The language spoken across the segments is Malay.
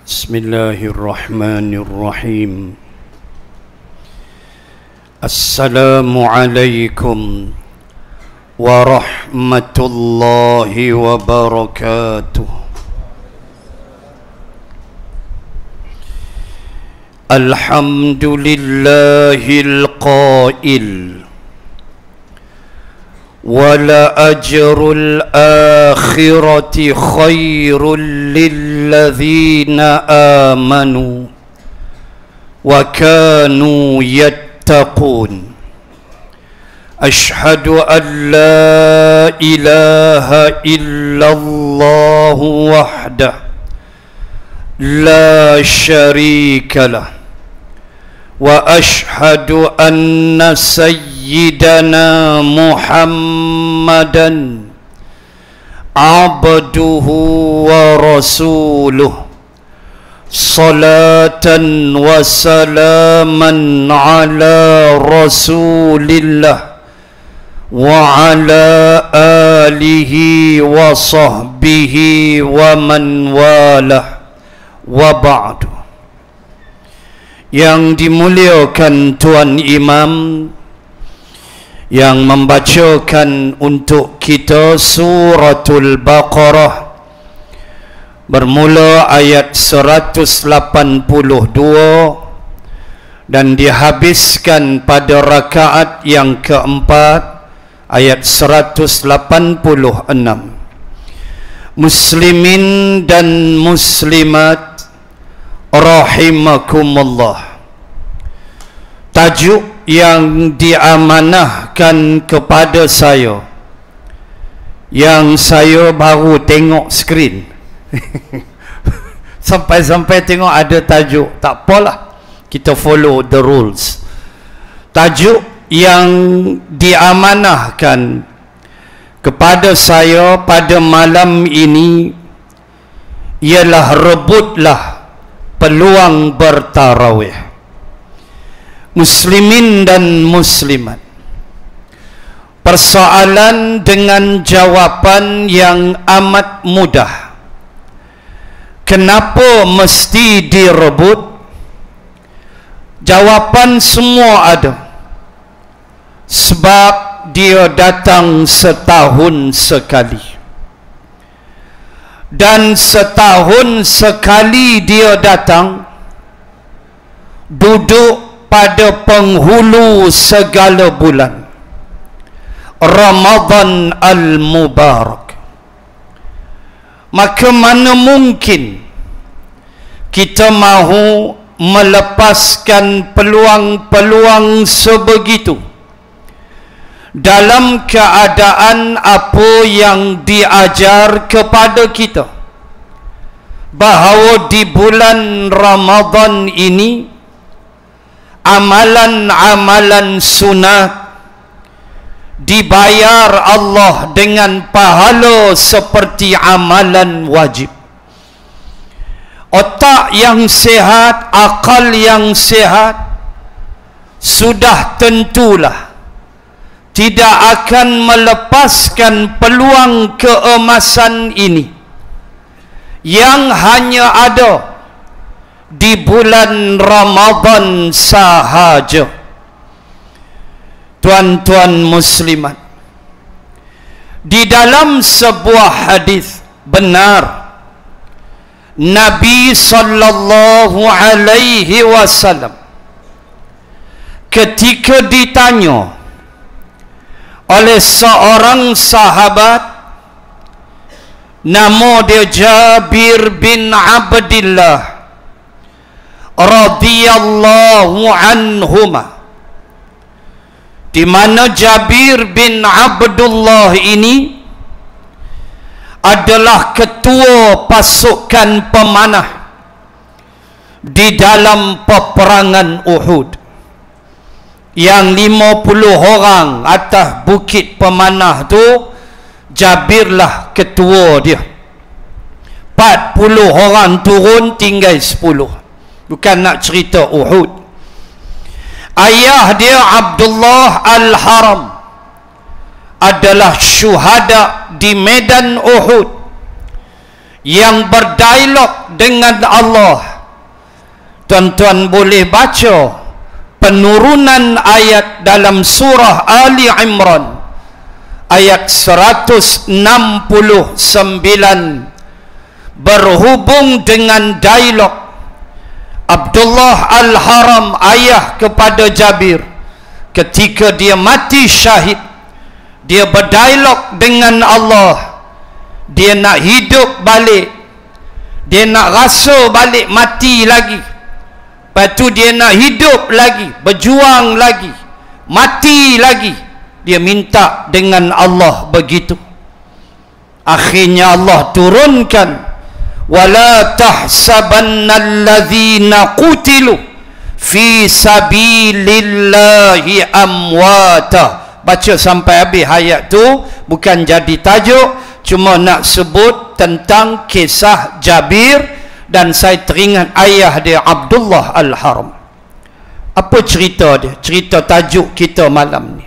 Bismillahirrahmanirrahim. Assalamualaikum warahmatullahi wabarakatuh. Alhamdulillahil qail wala ajrul akhirati khairul lilladzina amanu wa kanu yattaqun. Ashhadu an la ilaha illallah wahdah la syarika lah wa ashhadu anna sayyidana Muhammadan abduhu wa rasuluh salatan wa salaman ala rasulillah wa ala alihi wa sahbihi wa man walah wa ba'du. Yang dimuliakan Tuan Imam yang membacakan untuk kita suratul Baqarah bermula ayat 182 dan dihabiskan pada rakaat yang keempat ayat 186. Muslimin dan muslimat rahimakumullah, tajuk yang diamanahkan kepada saya, yang saya baru tengok skrin sampai tengok ada tajuk. Tak apalah, kita follow the rules. Tajuk yang diamanahkan kepada saya pada malam ini ialah rebutlah peluang bertarawih. Muslimin dan muslimat, persoalan dengan jawapan yang amat mudah. Kenapa mesti direbut? Jawapan semua ada. Sebab dia datang setahun sekali. Dan setahun sekali dia datang, duduk pada penghulu segala bulan, Ramadan al-Mubarak. Maka mana mungkin kita mahu melepaskan peluang-peluang sebegitu dalam keadaan apa yang diajar kepada kita, bahawa di bulan Ramadan ini amalan-amalan sunat dibayar Allah dengan pahala seperti amalan wajib. Otak yang sehat, akal yang sehat sudah tentulah tidak akan melepaskan peluang keemasan ini yang hanya ada di bulan Ramadan sahaja. Tuan-tuan muslimat, di dalam sebuah hadis benar, Nabi sallallahu alaihi wasallam ketika ditanya oleh seorang sahabat, nama dia Jabir bin Abdillah radhiyallahu anhuma, di mana Jabir bin Abdullah ini adalah ketua pasukan pemanah di dalam peperangan Uhud. Yang 50 orang atas bukit pemanah tu, Jabirlah ketua dia. 40 orang turun, tinggal 10. Bukan nak cerita Uhud. Ayah dia Abdullah Al-Haram adalah syuhada di medan Uhud yang berdialog dengan Allah. Tuan-tuan boleh baca penurunan ayat dalam surah Ali Imran ayat 169 berhubung dengan dialog Abdullah Al-Haram, ayah kepada Jabir, ketika dia mati syahid. Dia berdialog dengan Allah. Dia nak hidup balik, dia nak rasa balik mati lagi, lepas tu dia nak hidup lagi, berjuang lagi, mati lagi. Dia minta dengan Allah begitu. Akhirnya Allah turunkan, wala tahsabanna allazina qutilu fi sabilillahi amwata. Baca sampai habis ayat tu, bukan jadi tajuk, cuma nak sebut tentang kisah Jabir, dan saya teringat ayah dia Abdullah Al-Haram. Apa cerita dia? Cerita tajuk kita malam ni.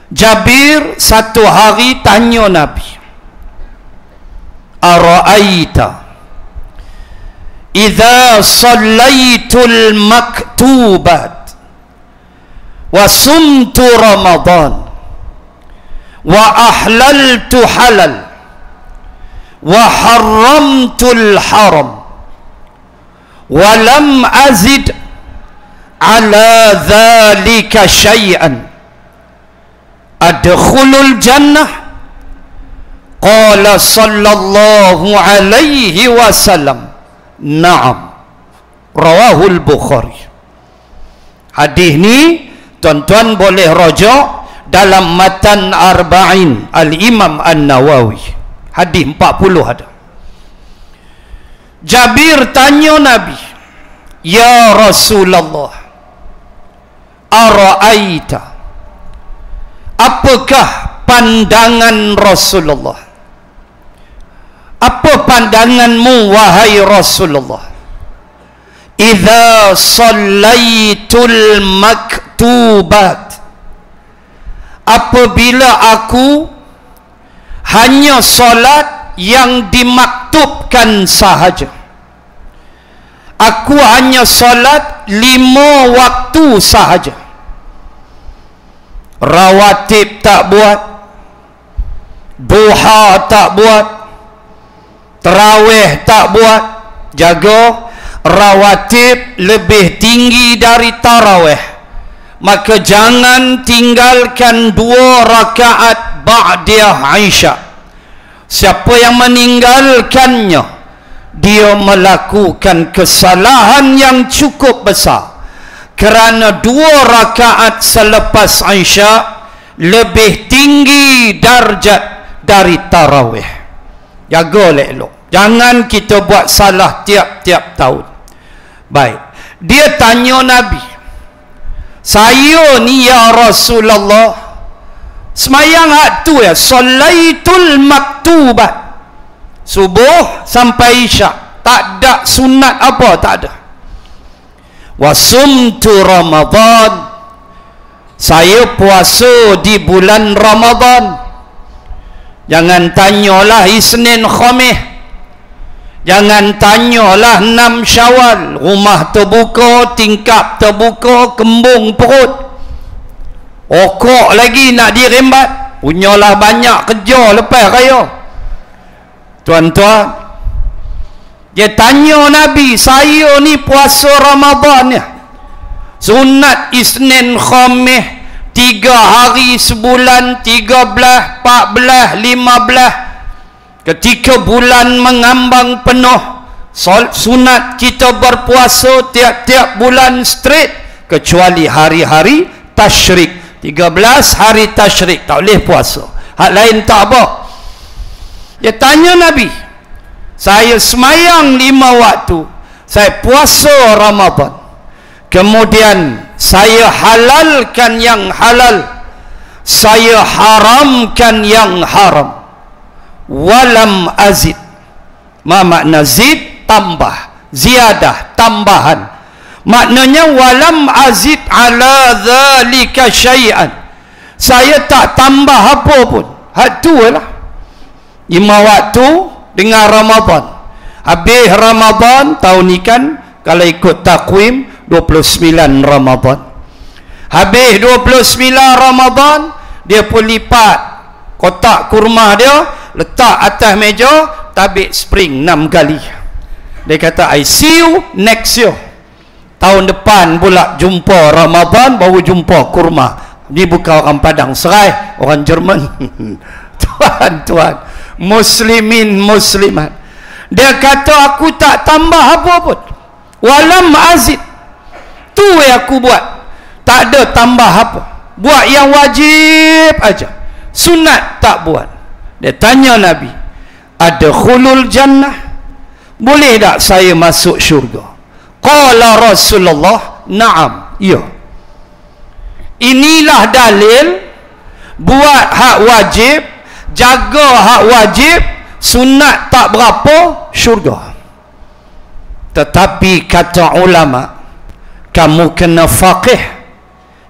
Jabir satu hari tanya Nabi, ara'aita idza sallaitul maktubat wa sumtu Ramadan wa ahlaltu halal wa haramtul haram wa lam azid ala dhalika syai'an adkhulul jannah. Qala sallallahu alaihi wasallam, na'am. Rawahul Bukhari. Hadis ni tuan-tuan boleh rojok dalam matan Arba'in Al-Imam An-Nawawi. Hadis 40 ada. Jabir tanya Nabi, ya Rasulullah, ara'aita, apakah pandangan Rasulullah? Apa pandanganmu wahai Rasulullah? Idza sallaitul maktubat, apabila aku hanya solat yang dimaktubkan sahaja. Aku hanya solat 5 waktu sahaja. Rawatib tak buat, duha tak buat, tarawih tak buat. Jaga rawatib lebih tinggi dari tarawih, maka jangan tinggalkan 2 rakaat ba'da Isya. Siapa yang meninggalkannya, dia melakukan kesalahan yang cukup besar, kerana 2 rakaat selepas Isya lebih tinggi darjat dari tarawih. Jaga elok, jangan kita buat salah tiap-tiap tahun. Baik, dia tanya Nabi, saya ni ya Rasulullah, semayang hak tu ya, salaitul maktubat, subuh sampai Isyak, tak ada sunat apa, tak ada. Wasumtu Ramadan, saya puasa di bulan Ramadan. Jangan tanyalah Isnin Khamis, jangan tanyalah 6 Syawal, rumah terbuka, tingkap terbuka, kembung perut, okok lagi nak dirembat, punyalah banyak kerja lepas raya. Tuan-tuan, dia tanya Nabi, saya ni puasa Ramadan ya, sunat Isnin Khamis, 3 hari sebulan, 13, 14, 15. Ketika bulan mengambang penuh, sunat kita berpuasa tiap-tiap bulan straight, kecuali hari-hari tasyrik. 13 hari tasyrik tak boleh puasa, hak lain tak apa. Dia tanya Nabi, saya semayang 5 waktu, saya puasa Ramadan, kemudian saya halalkan yang halal, saya haramkan yang haram, walam azid. Ma makna zid? Tambah, ziyadah, tambahan. Maknanya walam azid ala dhalika syai'an, saya tak tambah apa pun. Hak tu lah, 5 waktu dengan Ramadan. Habis Ramadan tahun ni kan, kalau ikut takwim 29 Ramadan. Habis 29 Ramadan, dia pun lipat kotak kurma dia, letak atas meja, tabik spring 6 kali. Dia kata, I see you next year. Tahun depan pula jumpa Ramadan, baru jumpa kurma. Ni bukan orang Padang Serai, orang Jerman. Tuan-tuan, muslimin muslimat, dia kata, aku tak tambah apa pun, walam azid. Tu yang aku buat, tak ada tambah apa, buat yang wajib aja, sunat tak buat. Dia tanya Nabi, ada khulul jannah, boleh tak saya masuk syurga? Qala Rasulullah, na'am, ya. Inilah dalil buat hak wajib, jaga hak wajib, sunat tak berapa, syurga. Tetapi kata ulama, kamu kena faqih.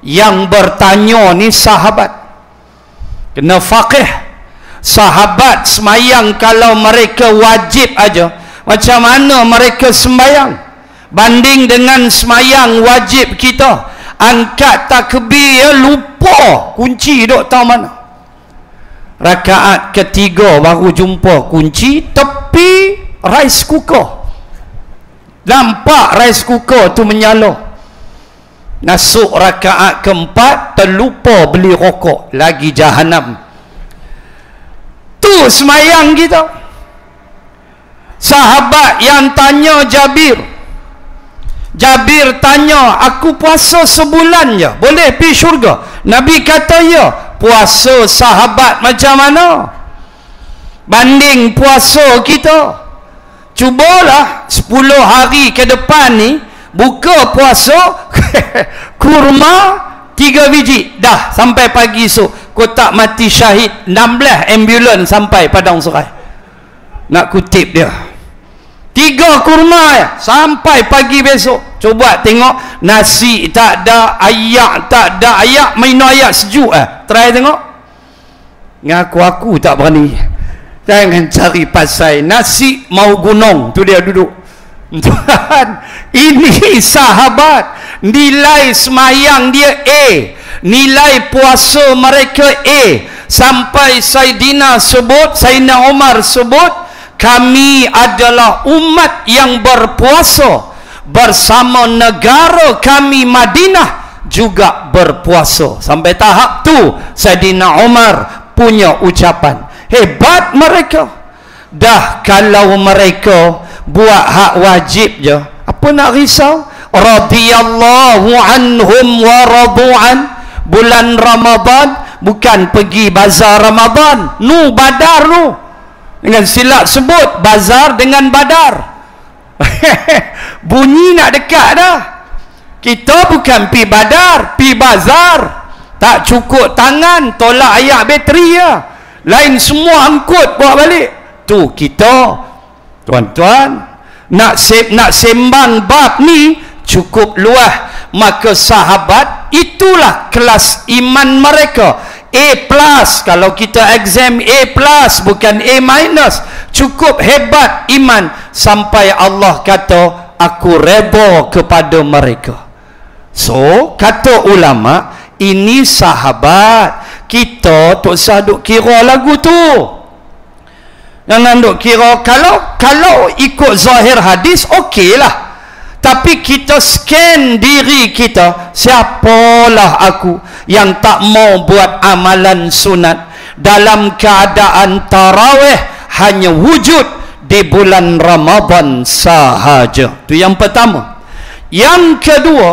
Yang bertanya ni sahabat, kena faqih. Sahabat semayang kalau mereka wajib aja, macam mana mereka sembayang banding dengan semayang wajib kita? Angkat takbir, lupa kunci duk tahu mana. Rakaat ketiga baru jumpa kunci tepi rice cooker. Nampak rice cooker tu menyala. Masuk rakaat keempat, terlupa beli rokok, lagi jahanam. Tu semayang kita. Sahabat yang tanya Jabir tanya, aku puasa sebulan je, boleh pergi syurga? Nabi kata, ya. Puasa sahabat macam mana banding puasa kita? Cubalah 10 hari ke depan ni, buka puasa kurma 3 biji dah sampai pagi esok. Kotak mati syahid 16 ambulans sampai Padang Serai. Nak kutip dia, 3 kurma ya, sampai pagi besok. Coba tengok, nasi tak ada, ayak tak ada, ayak minum ayak sejuk try tengok. Ngaku aku tak berani. Jangan cari pasal nasi mau gunung tu dia duduk. Tuhan, ini sahabat, nilai semayang dia A, nilai puasa mereka A, sampai Saidina Umar sebut, kami adalah umat yang berpuasa bersama negara kami Madinah juga berpuasa. Sampai tahap tu Saidina Umar punya ucapan. Hebat mereka. Dah kalau mereka buat hak wajib je, apa nak risau? Radiyallahu anhum wa radu'an. Bulan Ramadan bukan pergi bazar Ramadan, nu badar nu. Dengan silap sebut bazar dengan badar. Bunyi nak dekat dah. Kita bukan pi badar, pi bazar. Tak cukup tangan, tolak ayak bateri ya. Lain semua angkut bawa balik. Tu kita, tuan-tuan, nak sembang bab ni cukup luas. Maka sahabat, itulah kelas iman mereka. A+, kalau kita exam A+, bukan A-. Cukup hebat iman sampai Allah kata, aku reda kepada mereka. So, kata ulama, ini sahabat. Kita tak usah duk kira lagu tu. Jangan duk kira, kalau ikut zahir hadis, okey lah. Tapi kita scan diri kita, siapalah aku yang tak mau buat amalan sunat dalam keadaan tarawih hanya wujud di bulan Ramadan sahaja. Itu yang pertama. Yang kedua,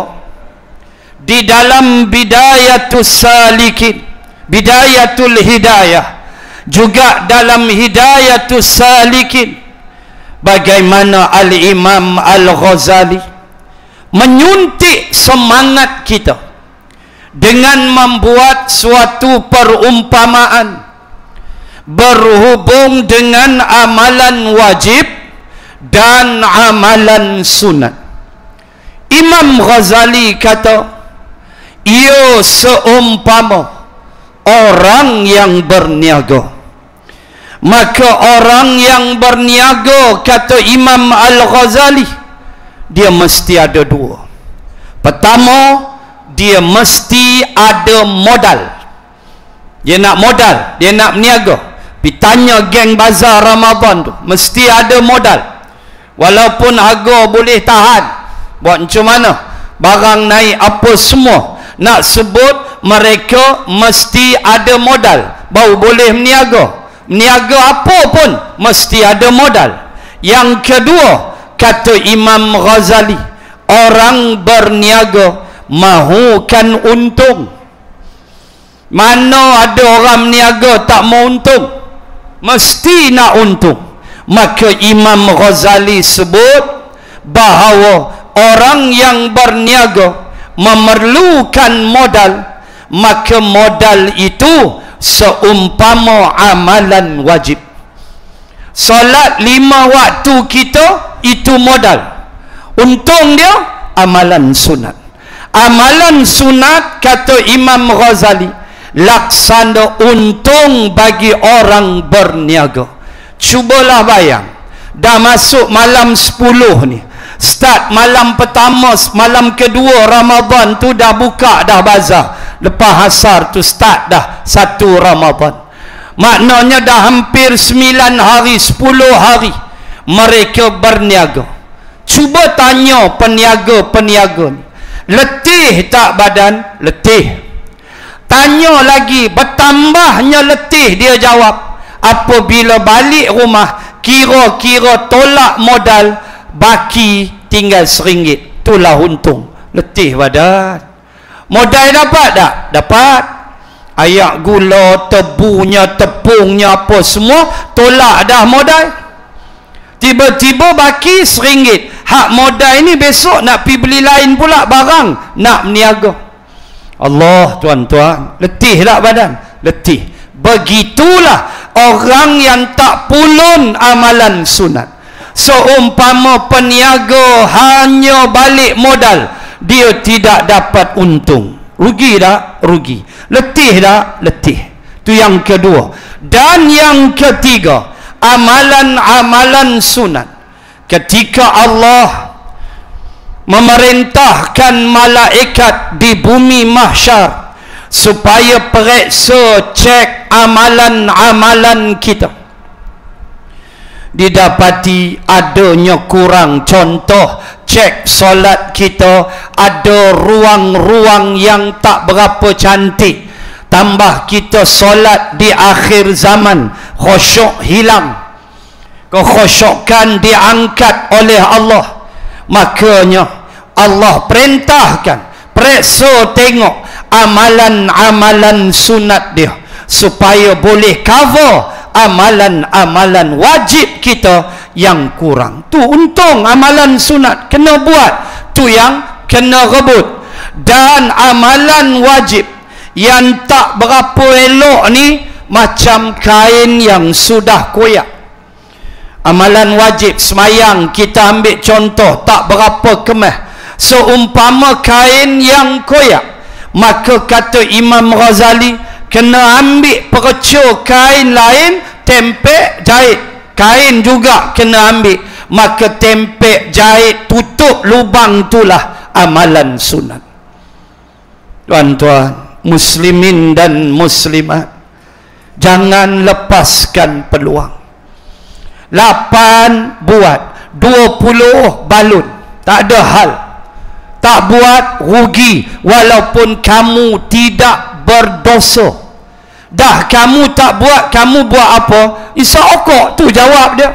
di dalam Bidayatus Salikin, Bidayatul Hidayah, juga dalam Hidayatus Salikin, bagaimana Al-Imam Al-Ghazali menyuntik semangat kita dengan membuat suatu perumpamaan berhubung dengan amalan wajib dan amalan sunat. Imam Ghazali kata, ia seumpama orang yang berniaga. Maka orang yang berniaga, kata Imam Al-Ghazali, dia mesti ada dua. Pertama, dia mesti ada modal. Dia nak modal, dia nak berniaga. Pergi tanya geng bazar Ramadan tu, mesti ada modal. Walaupun harga boleh tahan, buat macam mana, barang naik apa semua, nak sebut mereka mesti ada modal baru boleh berniaga. Berniaga apa pun mesti ada modal. Yang kedua, kata Imam Ghazali, orang berniaga mahukan untung. Mana ada orang berniaga tak mau untung? Mesti nak untung. Maka Imam Ghazali sebut bahawa orang yang berniaga memerlukan modal, maka modal itu seumpama amalan wajib. Solat 5 waktu kita itu modal. Untung dia amalan sunat. Amalan sunat, kata Imam Ghazali, laksana untung bagi orang berniaga. Cubalah bayang, dah masuk malam 10 ni, start malam pertama, malam kedua Ramadan tu dah buka dah bazar. Lepas asar tu start dah 1 Ramadan. Maknanya dah hampir 9 hari, 10 hari mereka berniaga. Cuba tanya peniaga-peniaga ni, letih tak badan? Letih. Tanya lagi, bertambahnya letih, dia jawab. Apabila balik rumah, kira-kira tolak modal, baki tinggal RM1. Itulah untung. Letih badan. Modal dapat tak? Dapat. Ayak gula, tebunya, tepungnya, apa semua tolak dah modal. Tiba-tiba baki RM1. Hak modal ini besok nak pergi beli lain pula barang, nak berniaga. Allah, tuan-tuan, letih tak badan? Letih. Begitulah orang yang tak pulun amalan sunat. Seumpama peniaga hanya balik modal, dia tidak dapat untung. Rugi tak? Rugi. Letih tak? Letih. Itu yang kedua. Dan yang ketiga, amalan-amalan sunat. Ketika Allah memerintahkan malaikat di bumi mahsyar supaya periksa, cek amalan-amalan kita, didapati adanya kurang. Contoh, cek solat kita, ada ruang-ruang yang tak berapa cantik. Tambah kita solat di akhir zaman, khusyuk hilang, kekhusyukan diangkat oleh Allah. Makanya Allah perintahkan, periksa tengok amalan-amalan sunat dia, supaya boleh cover amalan-amalan wajib kita yang kurang. Tu untung amalan sunat, kena buat. Tu yang kena rebut. Dan amalan wajib yang tak berapa elok ni, macam kain yang sudah koyak. Amalan wajib semayang, kita ambil contoh, tak berapa kemah, seumpama kain yang koyak. Maka kata Imam Ghazali, kena ambil perecur kain lain, tempek, jahit. Kain juga kena ambil, maka tempek, jahit, tutup lubang, itulah amalan sunat. Tuan-tuan, muslimin dan muslimat, jangan lepaskan peluang. 8 buat, 20 balun, tak ada hal. Tak buat, rugi. Walaupun kamu tidak berdosa. Dah kamu tak buat, kamu buat apa? Isa okok tu jawab dia.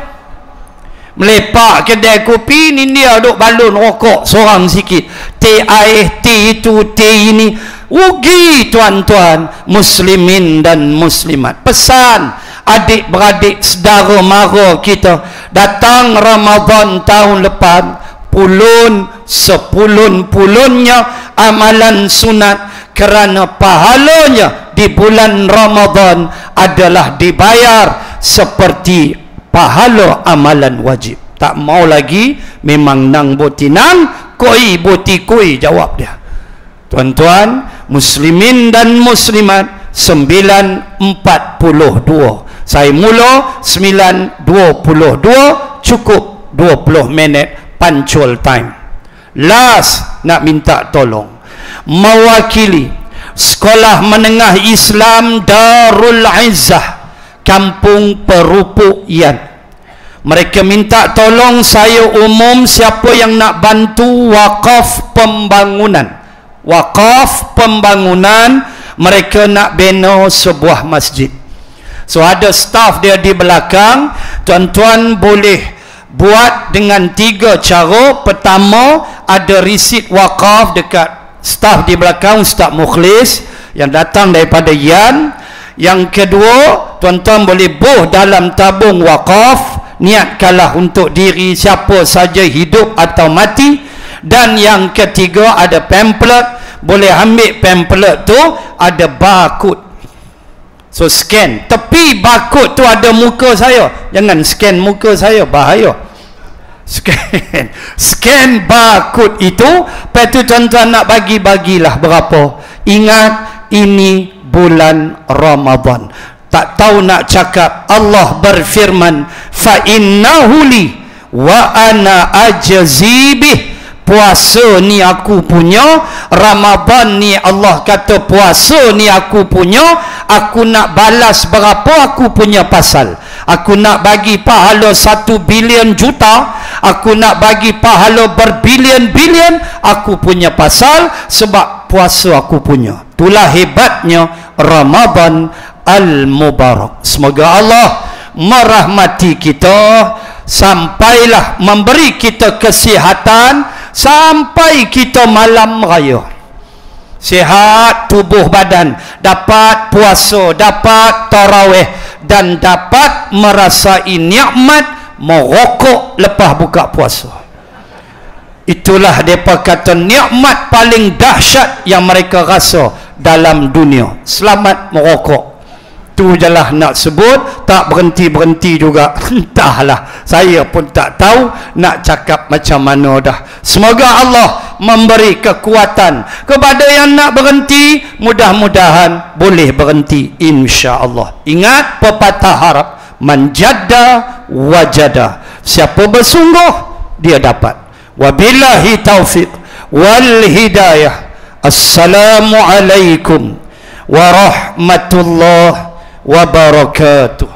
Melepak kedai kopi ni, dia duk balun rokok seorang sikit. Teh air, teh itu, teh ini. Rugi tuan-tuan, muslimin dan muslimat. Pesan adik-beradik saudara mara kita, datang Ramadan tahun lepas, pulun sepulun-pulunnya amalan sunat, kerana pahalanya di bulan Ramadan adalah dibayar seperti pahala amalan wajib. Tak mau lagi, memang nang botinang, koi boti koi, jawab dia. Tuan-tuan, muslimin dan muslimat, 942 Saya mula 9.22, cukup 20 minit pancul time. Last nak minta tolong, mewakili Sekolah Menengah Islam Darul Izzah, Kampung Perupuk Yan. Mereka minta tolong saya umum siapa yang nak bantu wakaf pembangunan. Wakaf pembangunan, mereka nak bina sebuah masjid. So ada staff dia di belakang. Tuan-tuan boleh buat dengan 3 cara. Pertama, ada risit wakaf dekat staff di belakang, Ustaz Mukhlis yang datang daripada Yan. Yang kedua, tuan-tuan boleh buh dalam tabung wakaf, niatkanlah untuk diri siapa saja hidup atau mati. Dan yang ketiga, ada pamphlet, boleh ambil pamphlet tu, ada barcode. So scan, tepi barcode tu ada muka saya, jangan scan muka saya, bahaya. Scan barcode itu. Lepas tu tuan-tuan nak bagi-bagilah berapa. Ingat, ini bulan Ramadan. Tak tahu nak cakap, Allah berfirman, fa innahu li wa ana ajzi bih. Puasa ni aku punya, Ramadan ni Allah kata puasa ni aku punya, aku nak balas berapa aku punya pasal. Aku nak bagi pahala 1 bilion juta, aku nak bagi pahala berbilion-bilion, aku punya pasal, sebab puasa aku punya. Itulah hebatnya Ramadan Al-Mubarak. Semoga Allah merahmati kita, sampailah memberi kita kesihatan sampai kita malam raya. Sihat tubuh badan, dapat puasa, dapat tarawih, dan dapat merasai nikmat merokok lepas buka puasa. Itulah mereka kata nikmat paling dahsyat yang mereka rasa dalam dunia. Selamat merokok. Tu jelah nak sebut, tak berhenti-berhenti juga. Entahlah, saya pun tak tahu nak cakap macam mana dah. Semoga Allah memberi kekuatan kepada yang nak berhenti, mudah-mudahan boleh berhenti insya-Allah. Ingat pepatah Arab, man jadda wajada. Siapa bersungguh, dia dapat. Wabillahi taufiq wal hidayah. Assalamualaikum warahmatullahi wabarakatuh.